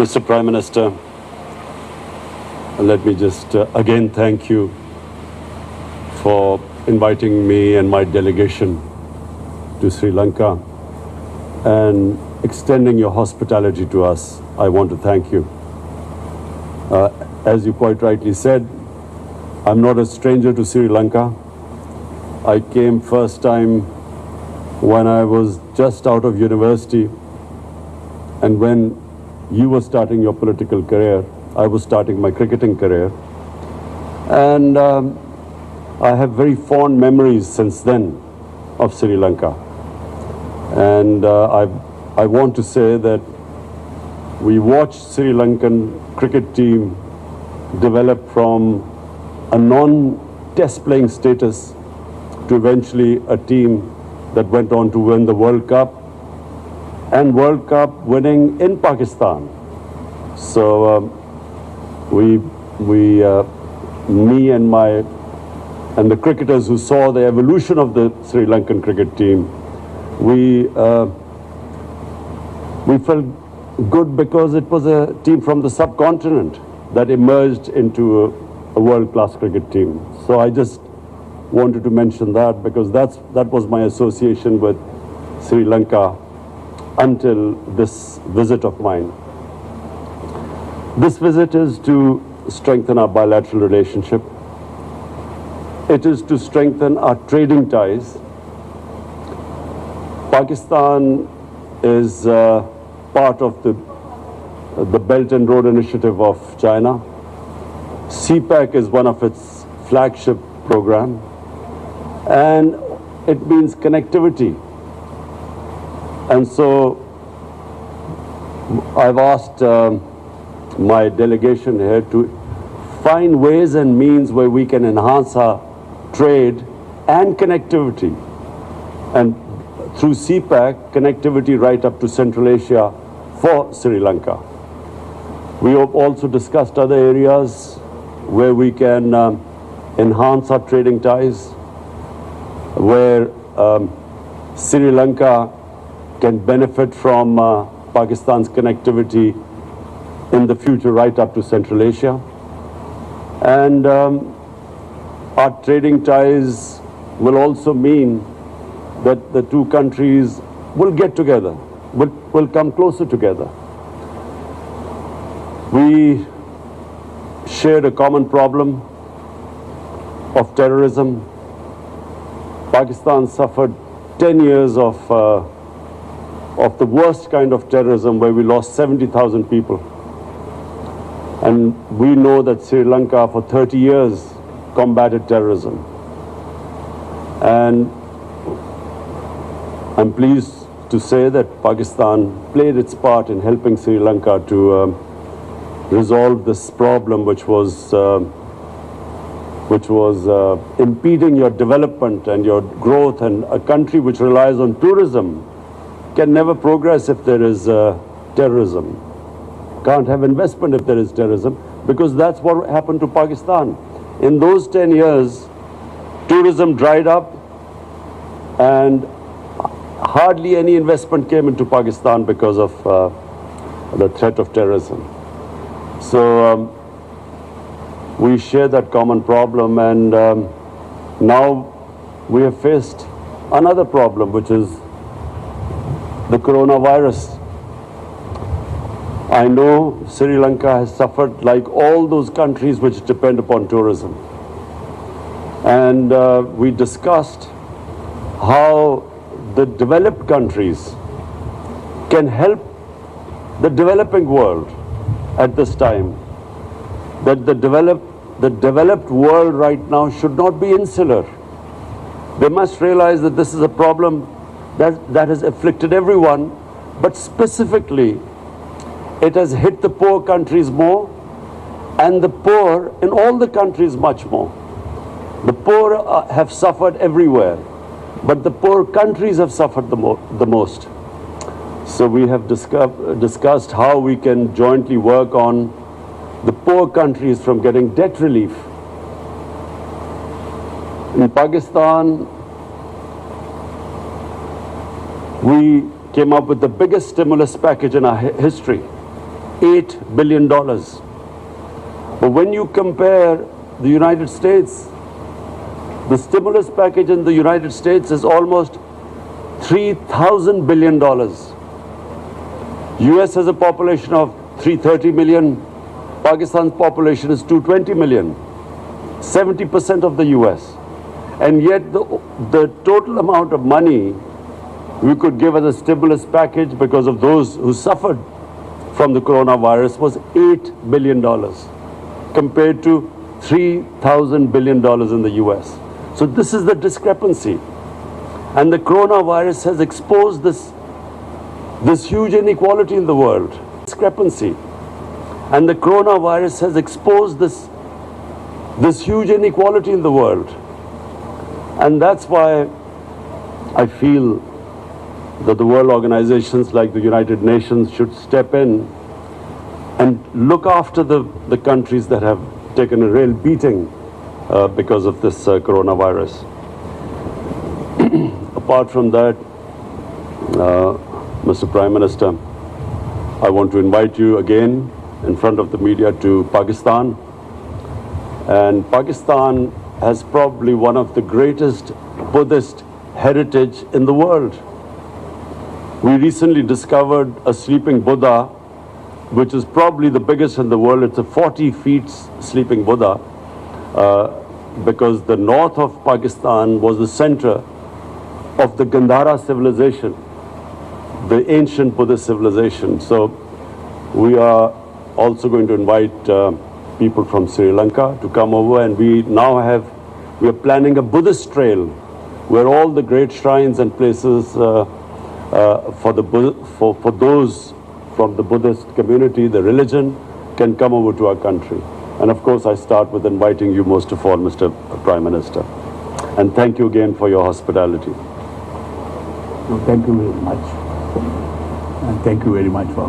Mr. Prime Minister, let me just again thank you for inviting me and my delegation to Sri Lanka and extending your hospitality to us. I want to thank you. As you quite rightly said, I'm not a stranger to Sri Lanka. I came first time when I was just out of university, and when you were starting your political career, I was starting my cricketing career. And I have very fond memories since then of Sri Lanka. And I want to say that we watched Sri Lankan cricket team develop from a non-test playing status to eventually a team that went on to win the World Cup, and World Cup winning in Pakistan. So me and the cricketers who saw the evolution of the Sri Lankan cricket team, we felt good because it was a team from the subcontinent that emerged into a world-class cricket team. So I just wanted to mention that because that was my association with Sri Lanka until this visit of mine. This visit is to strengthen our bilateral relationship. It is to strengthen our trading ties. Pakistan is part of the Belt and Road Initiative of China. CPEC is one of its flagship program, and it means connectivity. And so I've asked my delegation here to find ways and means where we can enhance our trade and connectivity. And through CPEC, connectivity right up to Central Asia for Sri Lanka. We have also discussed other areas where we can enhance our trading ties, where Sri Lanka can benefit from Pakistan's connectivity in the future right up to Central Asia. And our trading ties will also mean that the two countries will get together, will come closer together. We shared a common problem of terrorism. Pakistan suffered 10 years of the worst kind of terrorism where we lost 70,000 people. And we know that Sri Lanka for 30 years combated terrorism. And I'm pleased to say that Pakistan played its part in helping Sri Lanka to resolve this problem which was impeding your development and your growth, and a country which relies on tourism can never progress if there is terrorism. Can't have investment if there is terrorism, because that's what happened to Pakistan. In those 10 years, tourism dried up and hardly any investment came into Pakistan because of the threat of terrorism. So we share that common problem, and now we have faced another problem, which is the coronavirus. I know Sri Lanka has suffered like all those countries which depend upon tourism. And we discussed how the developed countries can help the developing world at this time. That the developed world right now should not be insular. They must realize that this is a problem that has afflicted everyone, but specifically it has hit the poor countries more, and the poor in all the countries much more. The poor have suffered everywhere, but the poor countries have suffered the most. So we have discussed how we can jointly work on the poor countries from getting debt relief. In Pakistan, we came up with the biggest stimulus package in our history. $8 billion. But when you compare the United States, the stimulus package in the United States is almost $3,000 billion. US has a population of 330 million. Pakistan's population is 220 million. 70% of the US. And yet the total amount of money we could give as a stimulus package because of those who suffered from the coronavirus was $8 billion compared to $3,000 billion in the US. So this is the discrepancy. And the coronavirus has exposed this huge inequality in the world. Discrepancy. And the coronavirus has exposed this huge inequality in the world. And that's why I feel that the world organizations like the United Nations should step in and look after the countries that have taken a real beating because of this coronavirus. Apart from that, Mr. Prime Minister, I want to invite you again in front of the media to Pakistan. And Pakistan has probably one of the greatest Buddhist heritage in the world. We recently discovered a sleeping Buddha, which is probably the biggest in the world. It's a 40 feet sleeping Buddha, because the north of Pakistan was the center of the Gandhara civilization, the ancient Buddhist civilization. So we are also going to invite people from Sri Lanka to come over, and we are planning a Buddhist trail where all the great shrines and places for those from the Buddhist community, the religion, can come over to our country. And of course, I start with inviting you most of all, Mr. Prime Minister. And thank you again for your hospitality. Thank you very much. And thank you very much for